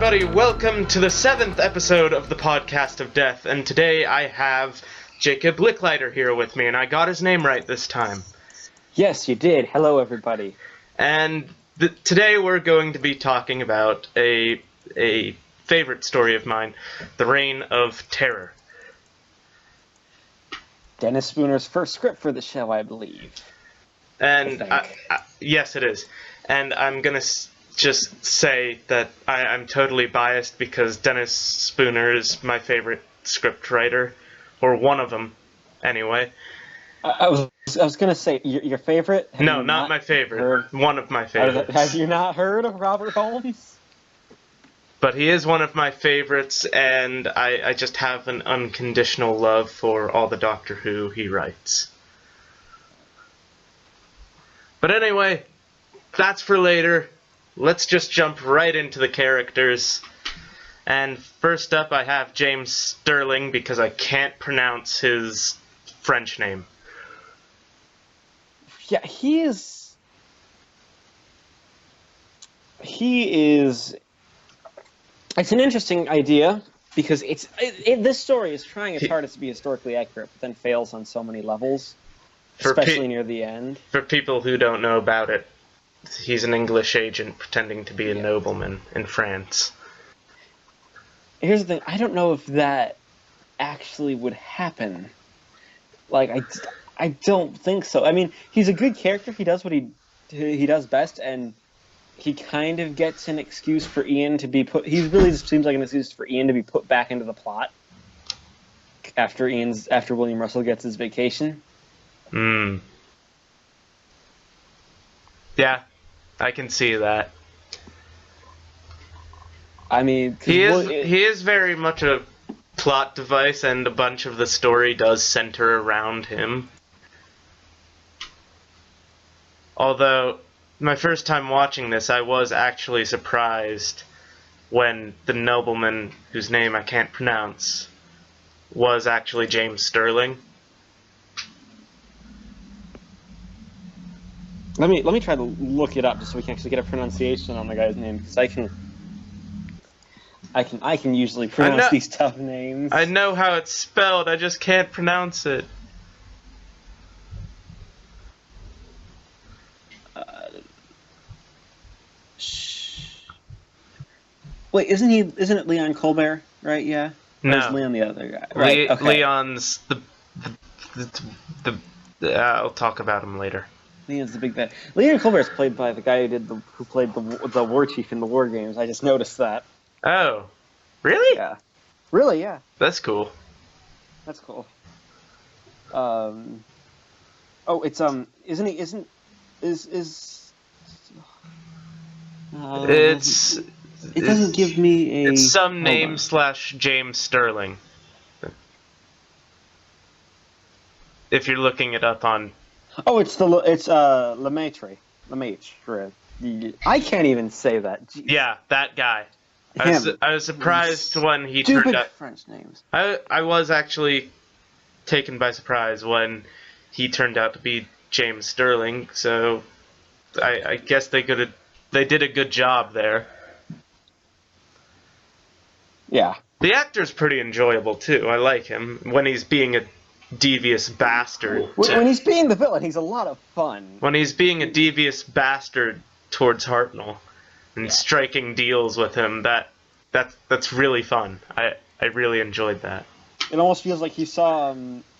everybody, welcome to the 7th episode of the Podcast of Death, and today I have Jacob Licklider here with me, and I got his name right this time. Yes, you did. Hello, everybody. And today we're going to be talking about a favorite story of mine, The Reign of Terror. Dennis Spooner's first script for the show, I believe. And yes, it is. And I'm going to just say that I'm totally biased because Dennis Spooner is my favorite script writer, or one of them, anyway. I was going to say, your favorite? No, not my favorite. One of my favorites. Have you not heard of Robert Holmes? But he is one of my favorites, and I just have an unconditional love for all the Doctor Who he writes. But anyway, that's for later. Let's just jump right into the characters. And first up I have James Sterling, because I can't pronounce his French name. Yeah, he is... It's an interesting idea, because this story is trying its hardest to be historically accurate, but then fails on so many levels, especially near the end. For people who don't know about it, he's an English agent pretending to be a nobleman in France. Here's the thing, I don't know if that actually would happen. Like, I don't think so. I mean, he's a good character, he does what he does best, and he kind of gets an excuse for Ian to be put... He really just seems like an excuse for Ian to be put back into the plot after William Russell gets his vacation. Yeah, I can see that. I mean... He is very much a plot device, and a bunch of the story does center around him. Although, my first time watching this, I was actually surprised when the nobleman, whose name I can't pronounce, was actually James Sterling. Let me try to look it up just so we can actually get a pronunciation on the guy's name, because I can usually pronounce these tough names. I know how it's spelled, I just can't pronounce it. Wait, isn't it Leon Colbert, right? Yeah. No. Or is Leon the other guy? Right. Okay. Leon's I'll talk about him later. Leon's the big bad. Leon Colbert is played by the guy who played the war chief in the War Games. I just noticed that. Oh, really? Yeah. Really? Yeah. That's cool. That's cool. Oh, it's isn't he? It doesn't give me a... It's some name / James Sterling. If you're looking it up on... Oh, it's Lemaitre. Lemaitre. I can't even say that. Jeez. Yeah, that guy. I was surprised when he turned up... Stupid French names. I was actually taken by surprise when he turned out to be James Sterling, so I guess they did a good job there. Yeah. The actor's pretty enjoyable, too. I like him when he's being a devious bastard. When he's being the villain, he's a lot of fun. When he's being a devious bastard towards Hartnell and striking deals with him, that's really fun. I really enjoyed that. It almost feels like he saw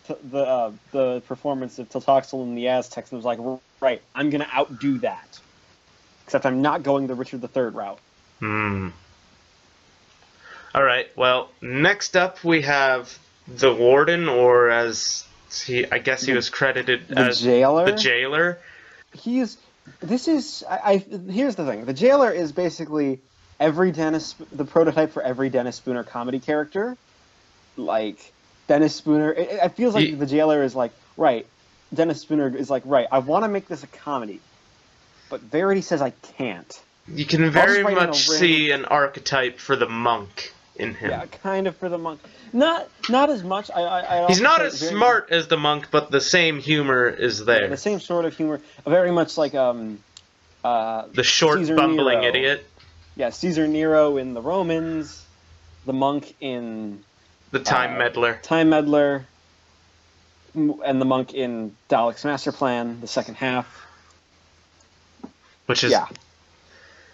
the performance of Tlatoxel in the Aztecs and was like, right, I'm going to outdo that. Except I'm not going the Richard III route. Alright, well, next up we have the Warden, or as I guess he was credited as jailer? The Jailer. Here's the thing. The Jailer is basically the prototype for every Dennis Spooner comedy character. Like, Dennis Spooner, it feels like the Jailer is like, right, Dennis Spooner is like, right, I want to make this a comedy, but Verity says I can't. You can very much see an archetype for the monk in him. Yeah, kind of for the monk. Not as much. He's not as smart as the monk, but the same humor is there. Yeah, the same sort of humor. Very much like the short, Caesar bumbling Nero. idiot. Yeah, Caesar Nero in the Romans, the monk in The Time Meddler. Time Meddler, and the monk in Dalek's Master Plan, the second half. Which is... Yeah.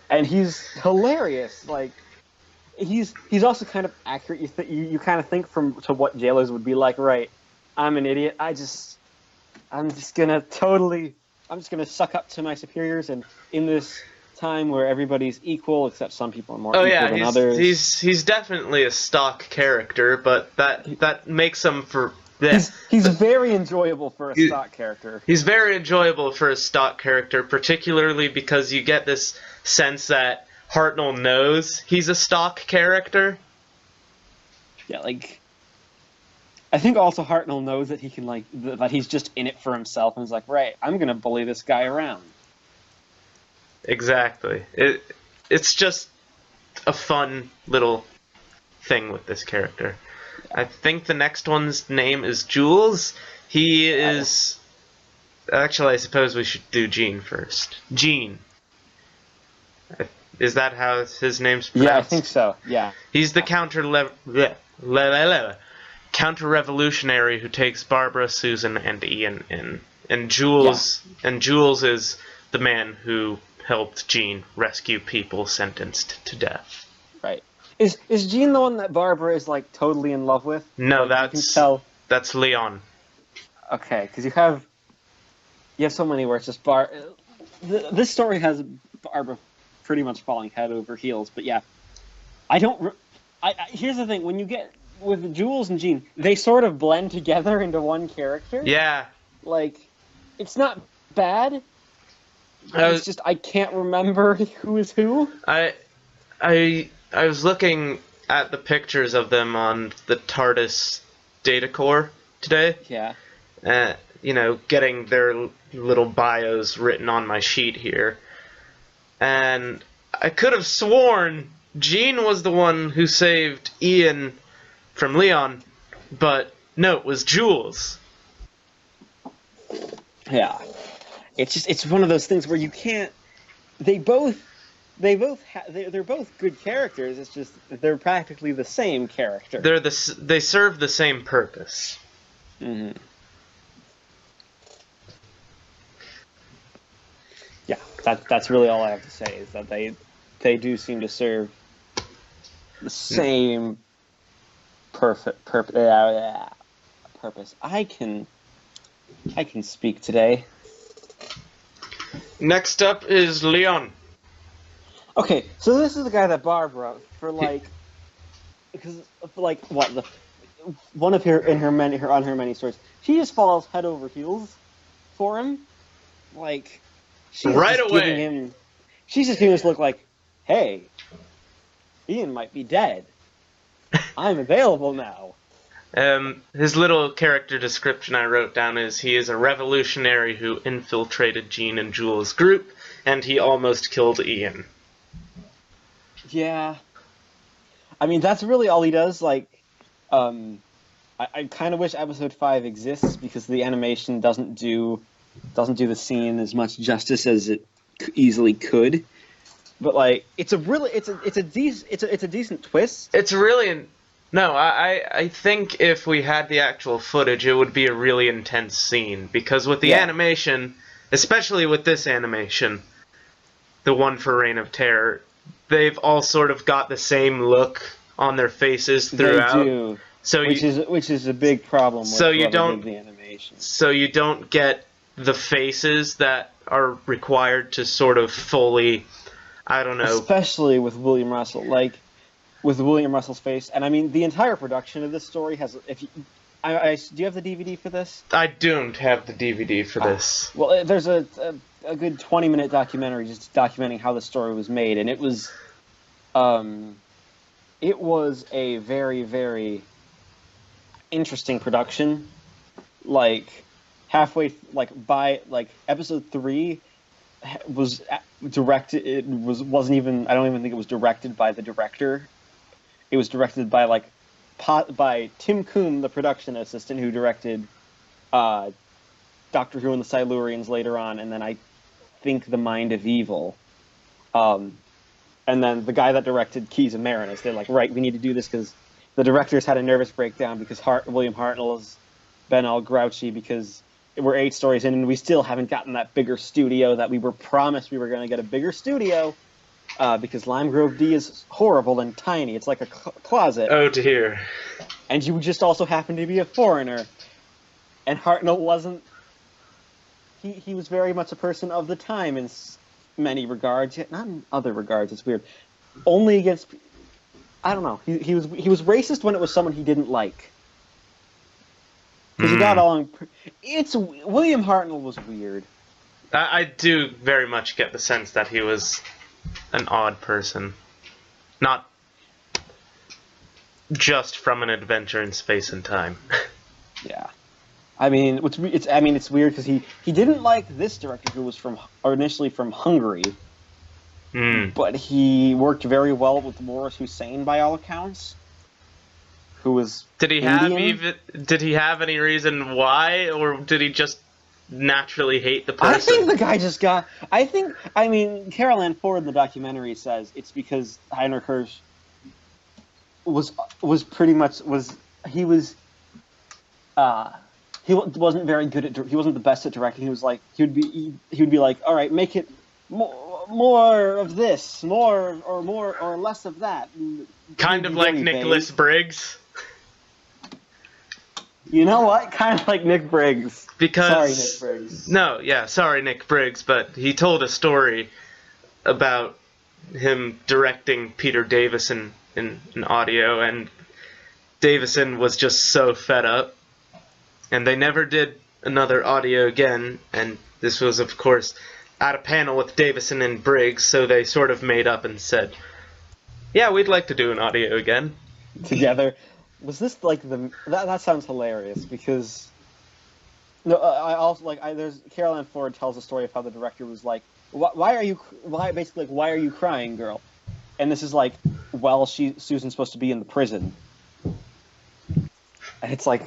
And he's hilarious. Like, he's also kind of accurate. You kind of think to what jailers would be like, right? I'm an idiot. I'm just gonna suck up to my superiors, and in this time where everybody's equal, except some people are more equal than others. He's definitely a stock character, but that makes him for... He's very enjoyable for a stock character. He's very enjoyable for a stock character, particularly because you get this sense that Hartnell knows he's a stock character. Yeah, like... I think also Hartnell knows that he can, like, that he's just in it for himself, and is like, right, I'm gonna bully this guy around. Exactly. It's just a fun little thing with this character. I think the next one's name is Jules. He is... Actually, I suppose we should do Gene first. Gene. Is that how his name's pronounced? Yeah, I think so, yeah. He's the counter-revolutionary who takes Barbara, Susan, and Ian in. And Jules is the man who helped Gene rescue people sentenced to death. Right. Is Gene the one that Barbara is, like, totally in love with? No, like, that's Leon. Okay, because you have so many where it's just this story has Barbara pretty much falling head over heels, but yeah. Here's the thing, when you get with Jules and Gene, they sort of blend together into one character. Yeah. Like, it's not bad. It's just I can't remember who is who. I was looking at the pictures of them on the TARDIS data core today. Yeah. Getting their little bios written on my sheet here. And I could have sworn Gene was the one who saved Ian from Leon, but no, it was Jules. Yeah. It's one of those things where you can't... They're both good characters. It's just they're practically the same character. They serve the same purpose. Mm-hmm. Yeah, that's really all I have to say is that they do seem to serve the same purpose. I can speak today. Next up is Leon. Okay, so this is the guy that Barbara on her many stories, she just falls head over heels for him. Like, she's right just away. She's just giving this look like, hey, Ian might be dead. I'm available now. His little character description I wrote down is he is a revolutionary who infiltrated Gene and Jules' group, and he almost killed Ian. Yeah. I mean, that's really all he does. Like, I kind of wish episode 5 exists because the animation doesn't do the scene as much justice as it easily could. But like, it's a decent twist. It's really no. I think if we had the actual footage, it would be a really intense scene because with the animation, especially with this animation, the one for Reign of Terror, they've all sort of got the same look on their faces throughout. They do. So which is a big problem with the animation. So you don't get the faces that are required to sort of fully, I don't know. Especially with William Russell, like with William Russell's face, and I mean the entire production of this story has. Do you have the DVD for this? I don't have the DVD for this. Well, there's a good 20-minute documentary just documenting how the story was made, and it was a very, very interesting production. Like halfway, by episode 3 was directed. It wasn't even. I don't even think it was directed by the director. It was directed by by Tim Coombe, the production assistant who directed Doctor Who and the Silurians later on, and then I think The Mind of Evil. And then the guy that directed Keys of Marinus, they're like, right, we need to do this because the directors had a nervous breakdown because William Hartnell has been all grouchy because we're 8 stories in and we still haven't gotten that bigger studio that we were promised we were going to get a bigger studio because Lime Grove D is horrible and tiny. It's like a closet. Oh dear. And you just also happen to be a foreigner. And Hartnell wasn't... He was very much a person of the time in many regards, yet not in other regards. It's weird. Only against... I don't know. He was racist when it was someone he didn't like. Because he got along... William Hartnell was weird. I do very much get the sense that he was an odd person. Not just from An Adventure in Space and Time. Yeah. I mean, it's weird because he didn't like this director who was initially from Hungary, but he worked very well with Morris Hussein by all accounts. Who was Did he have any reason why, or did he just naturally hate the person? I think the guy just got. I mean, Carol Ann Ford in the documentary says it's because Heinrich Hirsch was pretty much he wasn't very good at. He wasn't the best at directing. He was like he would be like, all right, make it more of this, more or less of that. Kind of like Nicholas Briggs. You know what? Kind of like Nick Briggs. Because sorry, Nick Briggs. No, yeah, sorry, Nick Briggs, but he told a story about him directing Peter Davison in audio, and Davison was just so fed up, and they never did another audio again, and this was, of course, at a panel with Davison and Briggs, so they sort of made up and said, yeah, we'd like to do an audio again. Together. Was this like that sounds hilarious because I also there's Carol Ann Ford tells a story of how the director was like, why are you crying, girl? And this is like, well, Susan's supposed to be in the prison. And it's like,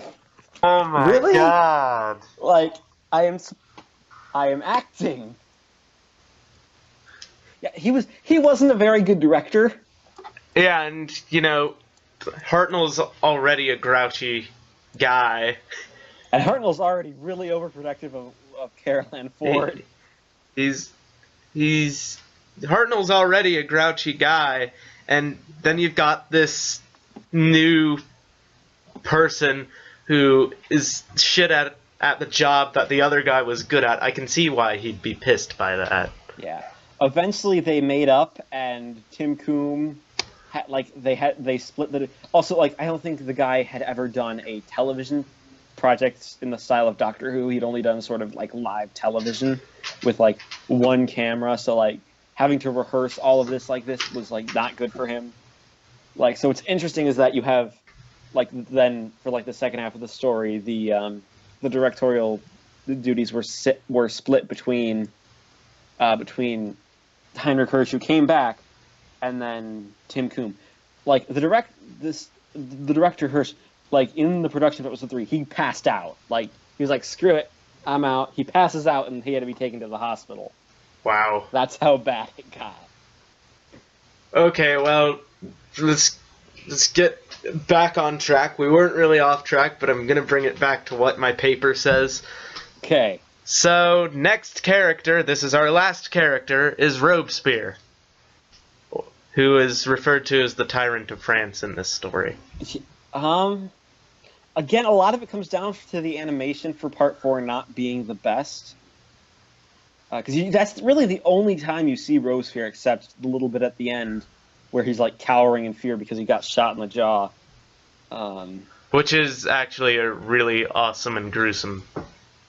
oh my really? God. Like, I am acting. Yeah, he wasn't a very good director. Yeah, and Hartnell's already a grouchy guy. And Hartnell's already really overprotective of Carol Ann Ford. Hartnell's already a grouchy guy, and then you've got this new person who is shit at the job that the other guy was good at. I can see why he'd be pissed by that. Yeah. Eventually they made up, and Tim Coombe they split the. Also, I don't think the guy had ever done a television project in the style of Doctor Who. He'd only done sort of live television with one camera. So having to rehearse all of this was not good for him. So what's interesting is that you have then for the second half of the story, the directorial duties were split between Heinrich Hirsch, who came back, and then Tim Coombe. The director Hirsch, in the production of Episode 3, he passed out. He was like, screw it, I'm out. He passes out, and he had to be taken to the hospital. Wow. That's how bad it got. Okay, well, let's get back on track. We weren't really off track, but I'm going to bring it back to what my paper says. Okay. So, next character, this is our last character, is Robespierre, who is referred to as the Tyrant of France in this story. Again, a lot of it comes down to the animation for Part 4 not being the best. Because that's really the only time you see Robespierre, except the little bit at the end where he's cowering in fear because he got shot in the jaw. Which is actually a really awesome and gruesome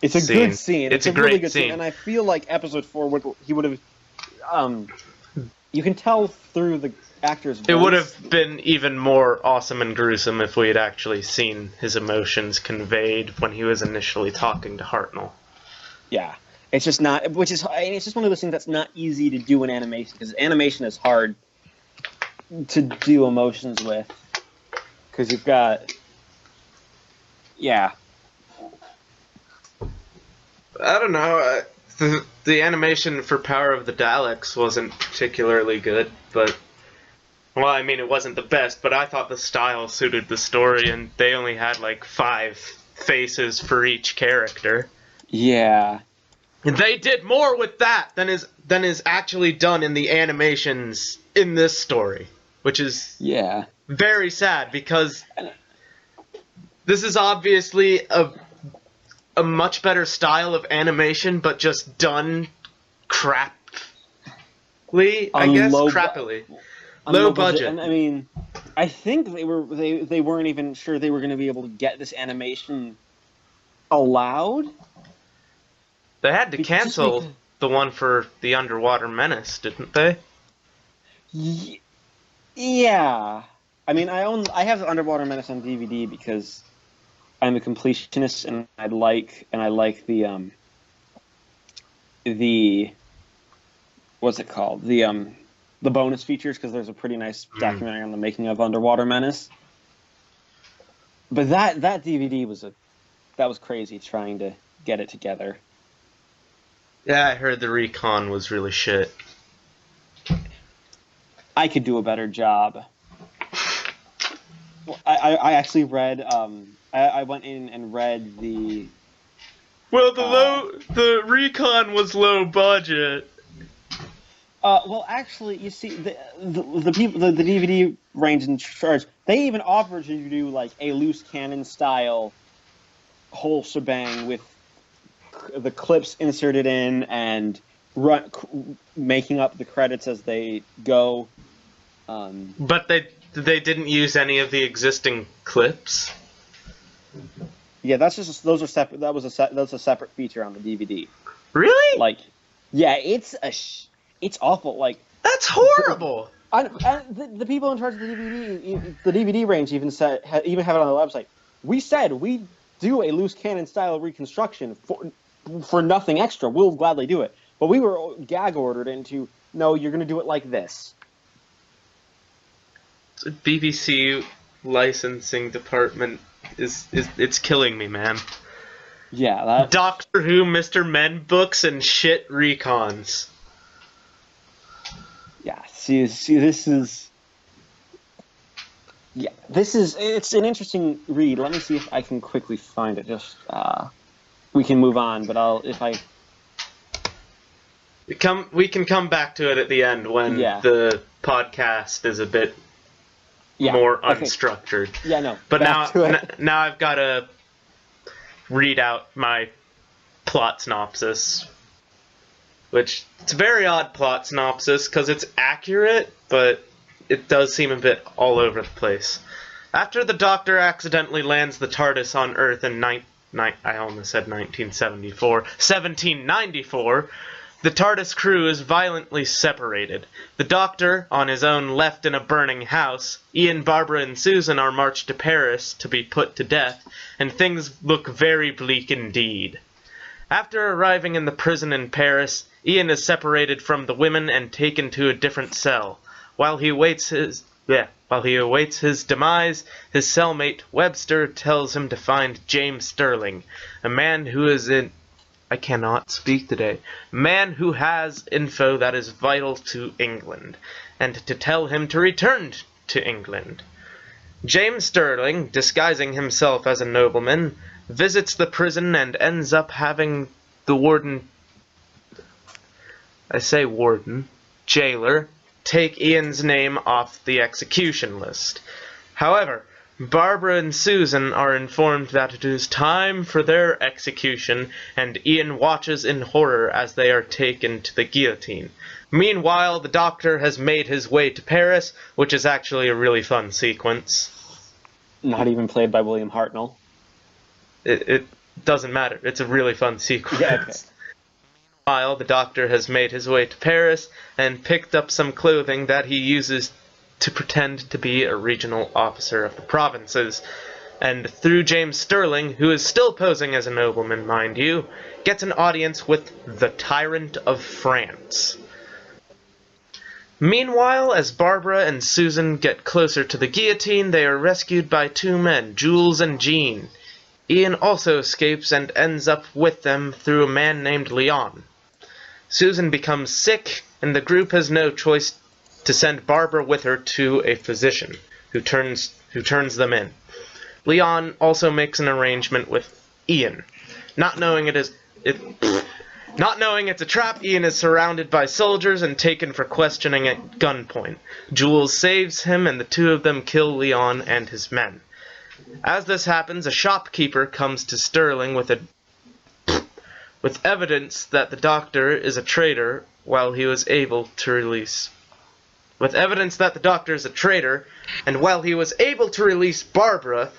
It's a scene. good scene. It's a really great good scene. And I feel like Episode 4 he would have... you can tell through the actor's voice. It would have been even more awesome and gruesome if we had actually seen his emotions conveyed when he was initially talking to Hartnell. Yeah. It's just not... it's just one of those things that's not easy to do in animation, because animation is hard to do emotions with. Because you've got... Yeah. I don't know. The animation for Power of the Daleks wasn't particularly good, but well, I mean, it wasn't the best, but I thought the style suited the story, and they only had like 5 faces for each character. Yeah. And they did more with that than is actually done in the animations in this story, which is very sad because this is obviously a much better style of animation, but just done crappily, I guess, crappily. Low budget. And I mean, I think they weren't even sure they were going to be able to get this animation allowed. They had to cancel the one for the Underwater Menace, didn't they? Yeah. I mean, I have the Underwater Menace on DVD because I'm a completionist, and I like the what's it called, the bonus features, because there's a pretty nice documentary on the making of Underwater Menace. But that DVD was crazy trying to get it together. Yeah, I heard the recon was really shit. I could do a better job. I actually read. I went in and read the. Well, the recon was low budget. Well, actually, you see, the people, the DVD range in charge, they even offered you to do like a loose cannon style whole shebang with the clips inserted in and making up the credits as they go. But they didn't use any of the existing clips. Yeah, those are separate. That's a separate feature on the DVD. Really? Like, yeah, it's awful. Like, that's horrible. The people in charge of the DVD range even have it on their website. We said we do a loose cannon style reconstruction for nothing extra. We'll gladly do it. But we were gag ordered into, no, you're going to do it like this. The BBC licensing department it's killing me, man. Yeah, Doctor Who, Mr. Men books and shit recons. Yeah, see, this is. Yeah, it's an interesting read. Let me see if I can quickly find it. Just we can move on, but we can come back to it at the end when the podcast is a bit more unstructured. Yeah, no. But now I've got to read out my plot synopsis, which it's a very odd plot synopsis because it's accurate, but it does seem a bit all over the place. After the Doctor accidentally lands the TARDIS on Earth in I almost said 1794, the TARDIS crew is violently separated. The Doctor, on his own, left in a burning house. Ian, Barbara, and Susan are marched to Paris to be put to death, and things look very bleak indeed. After arriving in the prison in Paris, Ian is separated from the women and taken to a different cell. While he awaits his demise, his cellmate Webster tells him to find James Sterling, a man who is I cannot speak today. A man who has info that is vital to England, and to tell him to return to England. James Sterling, disguising himself as a nobleman, visits the prison and ends up having the jailer, take Ian's name off the execution list. However, Barbara and Susan are informed that it is time for their execution, and Ian watches in horror as they are taken to the guillotine. Meanwhile, the Doctor has made his way to Paris, which is actually a really fun sequence. Not even played by William Hartnell. It doesn't matter. It's a really fun sequence. Yeah, okay. Meanwhile, the Doctor has made his way to Paris and picked up some clothing that he uses to pretend to be a regional officer of the provinces, and through James Sterling, who is still posing as a nobleman, mind you, gets an audience with the Tyrant of France. Meanwhile, as Barbara and Susan get closer to the guillotine, they are rescued by 2 men, Jules and Jean. Ian also escapes and ends up with them through a man named Leon. Susan becomes sick, and the group has no choice to send Barbara with her to a physician, who turns them in. Leon also makes an arrangement with Ian. Not knowing it's a trap, Ian is surrounded by soldiers and taken for questioning at gunpoint. Jules saves him, and the two of them kill Leon and his men. As this happens, a shopkeeper comes to Sterling with evidence that the doctor is a traitor while he was able to release Barbara.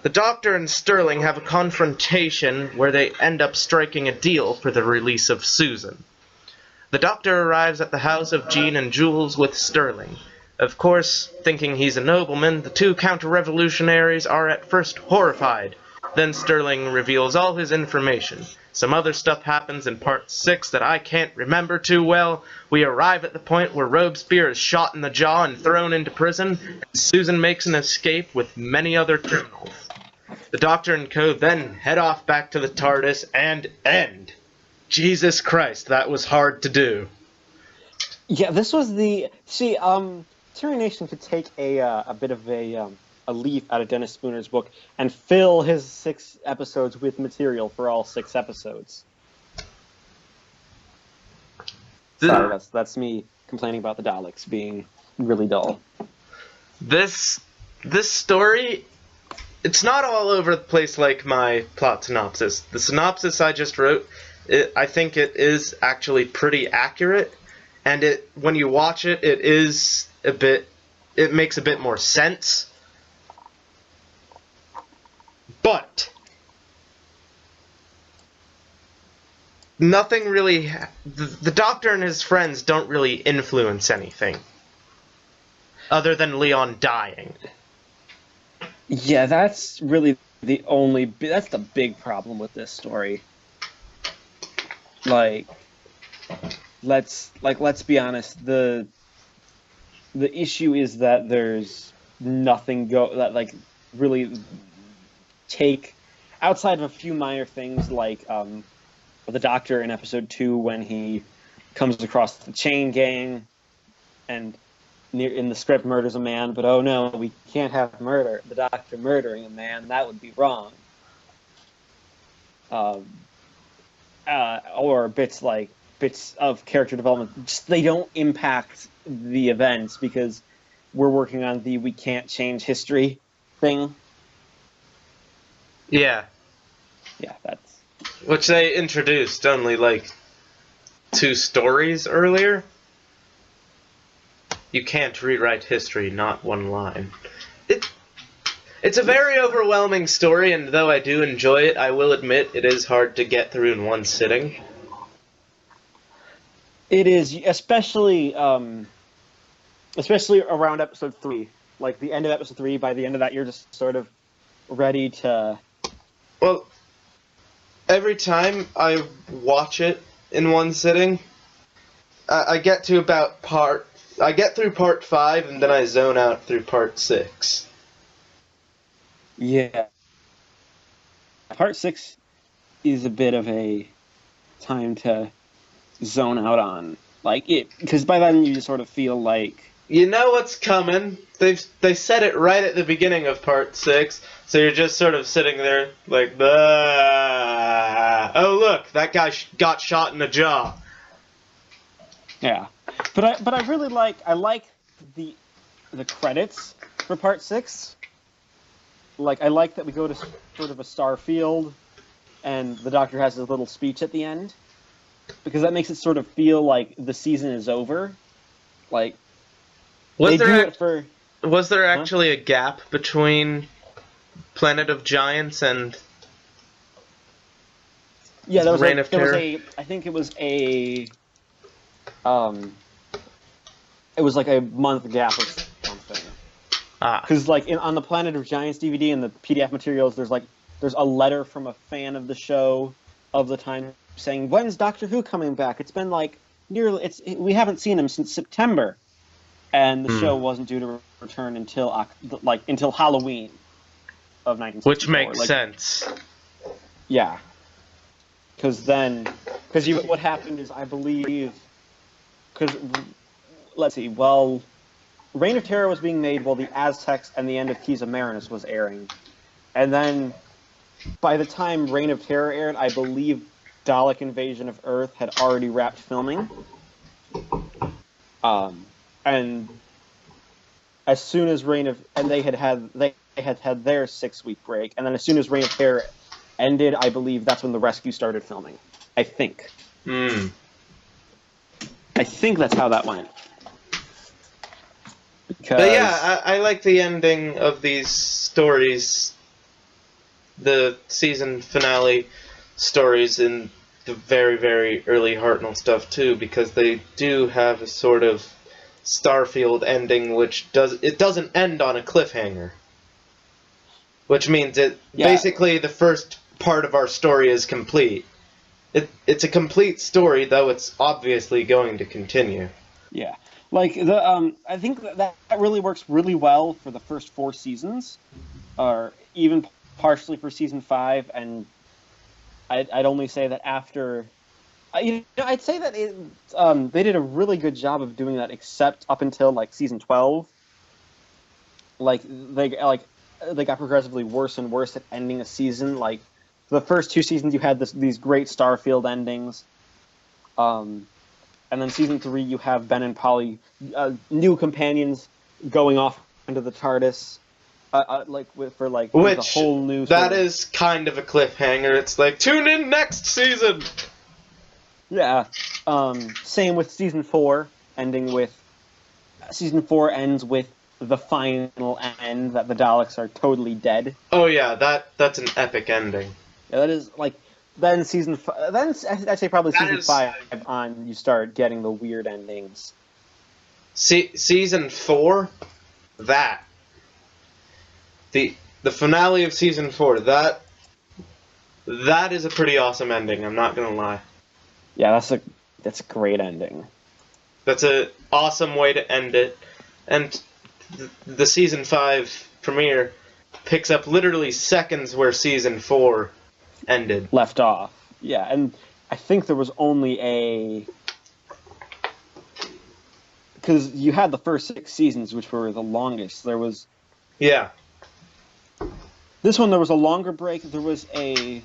The Doctor and Sterling have a confrontation where they end up striking a deal for the release of Susan. The Doctor arrives at the house of Jean and Jules with Sterling. Of course, thinking he's a nobleman, the two counter-revolutionaries are at first horrified. Then Sterling reveals all his information. Some other stuff happens in Part 6 that I can't remember too well. We arrive at the point where Robespierre is shot in the jaw and thrown into prison, and Susan makes an escape with many other criminals. The Doctor and co. then head off back to the TARDIS and end. Jesus Christ, that was hard to do. Yeah, this was the... See, Terry Nation could take a bit of a leaf out of Dennis Spooner's book and fill his 6 episodes with material for all 6 episodes. Sorry, that's me complaining about the Daleks being really dull. This story, it's not all over the place like my plot synopsis. The synopsis I just wrote, I think it is actually pretty accurate, and when you watch it, it makes a bit more sense. But nothing really... The Doctor and his friends don't really influence anything. Other than Leon dying. Yeah, that's really the only... That's the big problem with this story. Let's be honest. The issue is that there's nothing really... outside of a few minor things like the Doctor in episode 2 when he comes across the chain gang and in the script murders a man, but oh no, we can't have the Doctor murdering a man, that would be wrong. Or bits of character development, just, they don't impact the events because we're working on the we can't change history thing. Yeah. Yeah, that's... Which they introduced only, 2 stories earlier. You can't rewrite history, not one line. It's a very overwhelming story, and though I do enjoy it, I will admit it is hard to get through in one sitting. It is, especially around episode 3. Like, the end of episode 3, by the end of that, you're just sort of ready to... Well, every time I watch it in one sitting, I get through part 5, and then I zone out through part 6. Yeah. Part 6 is a bit of a time to zone out on. Because by then you just sort of feel like... You know what's coming. They said it right at the beginning of part 6, so you're just sort of sitting there like, oh look, that guy got shot in the jaw. Yeah, but I really like the credits for part 6. I like that we go to sort of a star field, and the Doctor has his little speech at the end, because that makes it sort of feel like the season is over. Was there actually a gap between Planet of Giants and Reign of Terror? I think it was a month gap or something. Because on the Planet of Giants DVD and the PDF materials, there's a letter from a fan of the show of the time saying, "When's Doctor Who coming back? It's been we haven't seen him since September." And the show wasn't due to return until Halloween of 1964. Which makes sense. Yeah. Because then Because what happened is, I believe, because let's see, well, Reign of Terror was being made while the Aztecs and the End of Keys of Marinus was airing, and then by the time Reign of Terror aired, I believe Dalek Invasion of Earth had already wrapped filming. And as soon as they had their 6-week break, and then as soon as Reign of Terror ended, I believe that's when The Rescue started filming. I think. I think that's how that went. But yeah, I like the ending of these stories, the season finale stories in the very, very early Hartnell stuff too, because they do have a sort of Starfield ending, which doesn't end on a cliffhanger, which means basically the first part of our story is complete. It's a complete story, though it's obviously going to continue. Yeah, like I think that really works really well for the first 4 seasons, or even partially for season 5, and I'd only say that after, I'd say that they did a really good job of doing that, except up until like season 12. Like they got progressively worse and worse at ending a season. Like the first 2 seasons, you had these great Starfield endings, and then season 3, you have Ben and Polly, new companions, going off into the TARDIS. With a whole new. That is kind of a cliffhanger. It's like, tune in next season. Yeah. Same with season 4, season 4 ends with the final end that the Daleks are totally dead. Oh yeah, that's an epic ending. Yeah, that is like. Then I'd say probably season 5 on, you start getting the weird endings. Season 4, the finale of season 4, that is a pretty awesome ending. I'm not gonna lie. Yeah, that's a great ending. That's an awesome way to end it, and the season 5 premiere picks up literally seconds where season 4 ended. Left off. Yeah, and I think there was only because you had the first 6 seasons, which were the longest. There was. Yeah. This one, there was a longer break. There was a.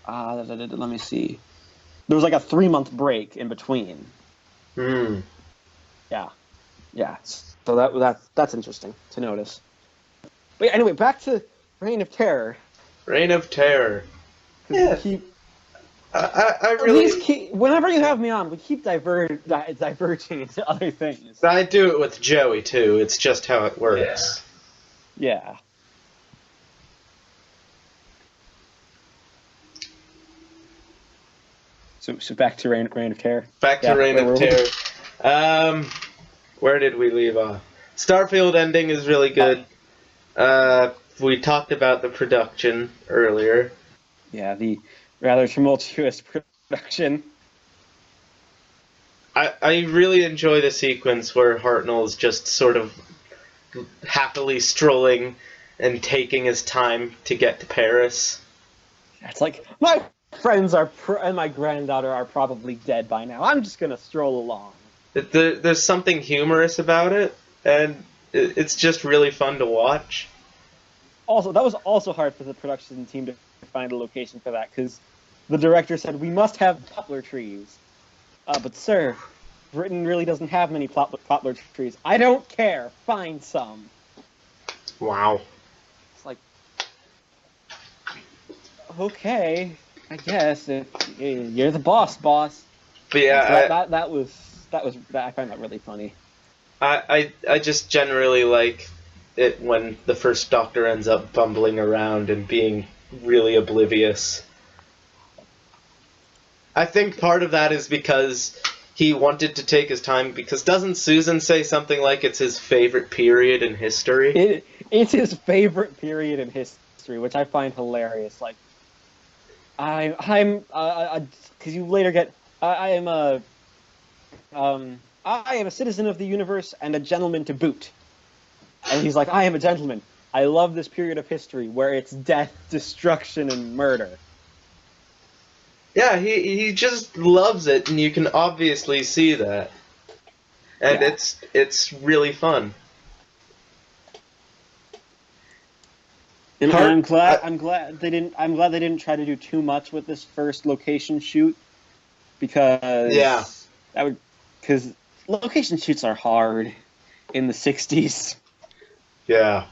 Let me see. There was like a 3-month break in between. Yeah. So that's interesting to notice. But anyway, back to Reign of Terror. Reign of Terror. Yeah. I really. Whenever you have me on, we keep diverging into other things. I do it with Joey too. It's just how it works. Yeah. So back to Reign of Terror. Back to Reign of Terror. Where did we leave off? Starfield ending is really good. We talked about the production earlier. Yeah, the rather tumultuous production. I really enjoy the sequence where Hartnell's just sort of happily strolling and taking his time to get to Paris. It's like, my friends and my granddaughter are probably dead by now. I'm just gonna stroll along. There's something humorous about it, and it's just really fun to watch. Also, that was also hard for the production team to find a location for that, because the director said, we must have poplar trees. But sir, Britain really doesn't have many poplar trees. I don't care. Find some. Wow. It's like, okay, I guess you're the boss. But yeah, I find that really funny. I just generally like it when the first Doctor ends up bumbling around and being really oblivious. I think part of that is because he wanted to take his time, because doesn't Susan say something like it's his favorite period in history? It's his favorite period in history, which I find hilarious. Like, because you later get, I am a citizen of the universe and a gentleman to boot. And he's like, I am a gentleman. I love this period of history where it's death, destruction, and murder. Yeah, he just loves it, and you can obviously see that. And Yeah. it's really fun. And Part I'm glad they didn't try to do too much with this first location shoot yeah, because because location shoots are hard in the 60s yeah.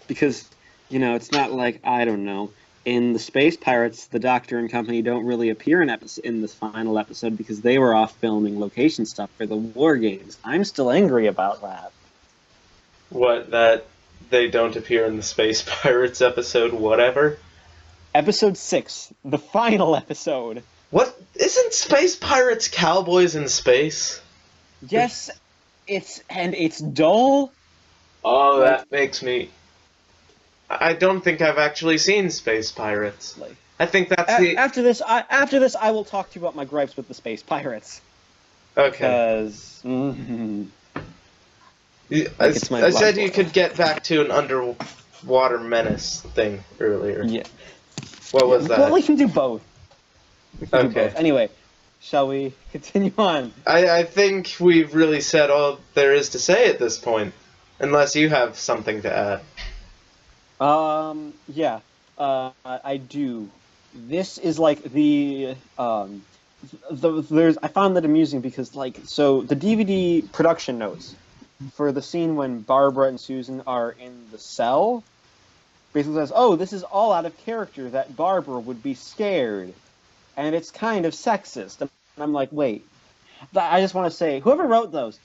because it's not like, I don't know, in the Space Pirates the Doctor and company don't really appear in this final episode because they were off filming location stuff for the War Games. I'm still angry about that. What, that they don't appear in the Space Pirates episode, whatever? Episode 6, the final episode. What? Isn't Space Pirates cowboys in space? Yes, it's dull. Oh, Like, that makes me... I don't think I've actually seen Space Pirates. like I think that's the... after this, I will talk to you about my gripes with the Space Pirates. Okay. Because I it's my said blood you boil. could get back to an underwater menace thing earlier. Yeah. What was that? Well, we can do both. Do Okay. both. Anyway, shall we continue on? I think we've really said all there is to say at this point. Unless you have something to add. Yeah. I do. This is like there's I found that amusing because so the DVD production notes for the scene when Barbara and Susan are in the cell basically says, "Oh, this is all out of character that Barbara would be scared, and it's kind of sexist." And I'm like, wait. I just want to say, whoever wrote those,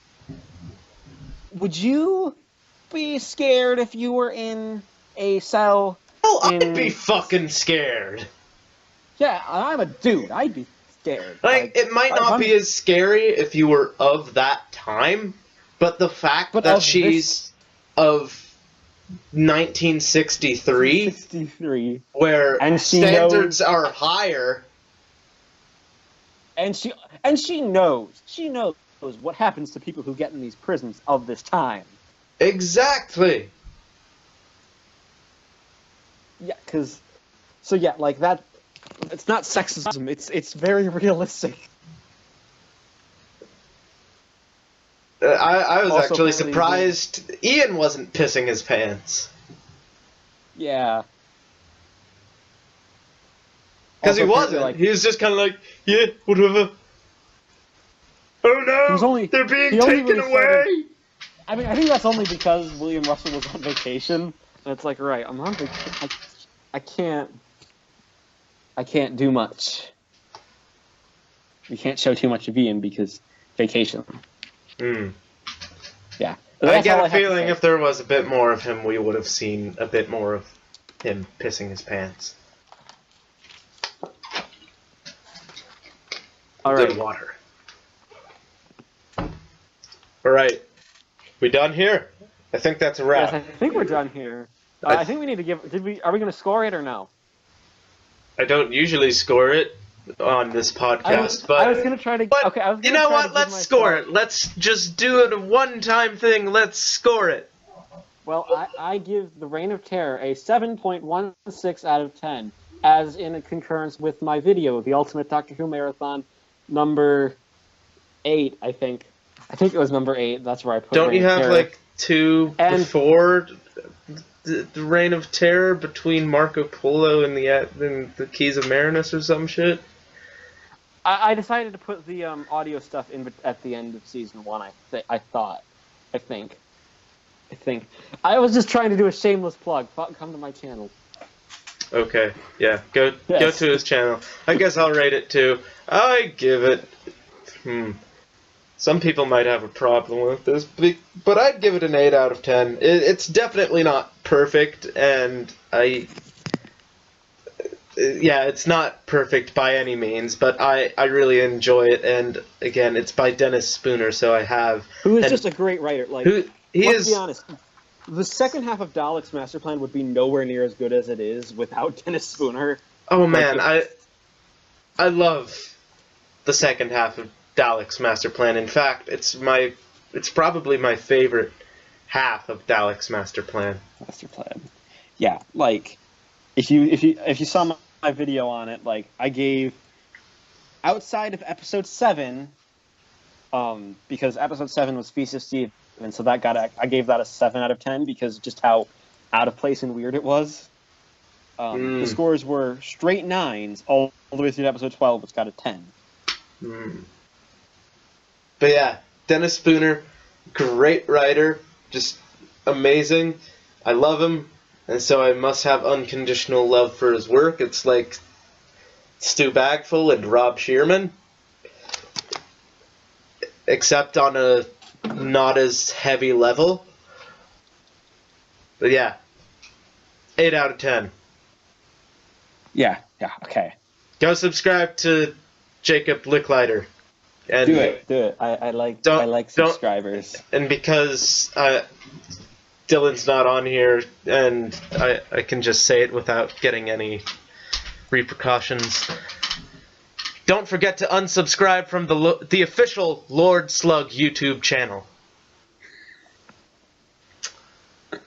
would you be scared if you were in a cell? Well, I'd be fucking scared. Yeah, I'm a dude. I'd be scared. Like, it might not be as scary if you were of that time, but the fact that she's of 1963, 63, where and standards are higher, and she knows what happens to people who get in these prisons of this time. exactly. Yeah, like that. It's not sexism. It's very realistic. I was Also, actually apparently surprised Ian wasn't pissing his pants. Yeah. Because he Also, wasn't. He was just kind of like, yeah, whatever. Oh no, they're being taken really away! I mean, I think that's only because William Russell was on vacation. And it's like, right, I'm on vacation. I can't do much. We can't show too much of Ian because vacation. Hmm. Yeah. I get a feeling if there was a bit more of him, we would have seen a bit more of him pissing his pants. All right. Good water. Alright. We done here? I think that's a wrap. Yes, I think we're done here. I think we need to give... Are we going to score it or no? I don't usually score it on this podcast, but... I was going to try to... Okay, I was you know what? Let's score it. Let's just do it a one-time thing. Let's score it. Well, I give The Reign of Terror a 7.16 out of 10, as in a concurrence with my video, The Ultimate Doctor Who Marathon, number 8, I think. I think it was number 8. That's where I put Don't Reign you of have, Terror. like, 2 before the Reign of Terror between Marco Polo and the Keys of Marinus or some shit? I decided to put the audio stuff in at the end of season 1, I think. I was just trying to do a shameless plug. Come to my channel. Okay, yeah, go to his channel. I guess I'll rate it too. I give it... Some people might have a problem with this, but I'd give it an 8 out of 10. It's definitely not perfect, and it's not perfect by any means, but I really enjoy it, and again, it's by Dennis Spooner, so I have... Who is just a great writer. Let's be honest. The second half of Dalek's Master Plan would be nowhere near as good as it is without Dennis Spooner. Oh man, I love the second half of Dalek's Master Plan. In fact, it's probably my favorite half of Dalek's Master Plan. Yeah, like if you saw my video on it, like I gave outside of episode 7, because episode 7 was Feast of Stephen, so I gave that a 7 out of 10 because just how out of place and weird it was. The scores were straight 9s all the way through to episode 12, which got a 10. But yeah, Dennis Spooner, great writer, just amazing. I love him, and so I must have unconditional love for his work. It's like Stu Bagfull and Rob Shearman, except on a not as heavy level. But yeah, 8 out of 10. Yeah, okay. Go subscribe to Jacob Licklider. And Do it. I like subscribers. And because Dylan's not on here, and I can just say it without getting any repercussions. Don't forget to unsubscribe from the official Lord Slug YouTube channel.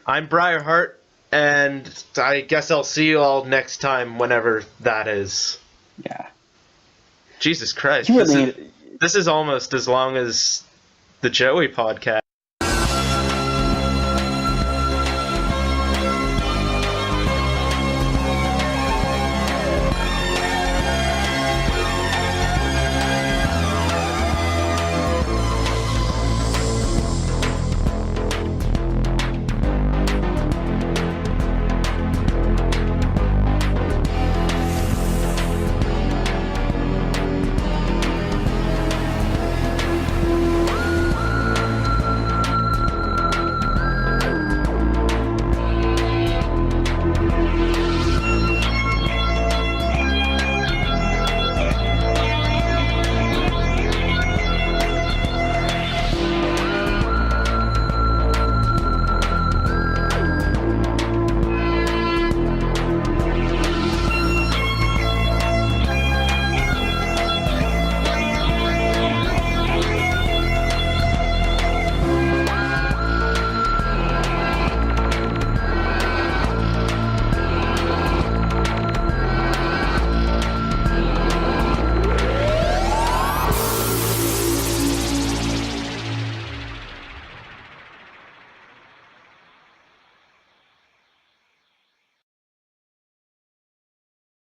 I'm Briarheart, and I guess I'll see you all next time, whenever that is. Yeah. Jesus Christ. You really this is almost as long as the Joey podcast.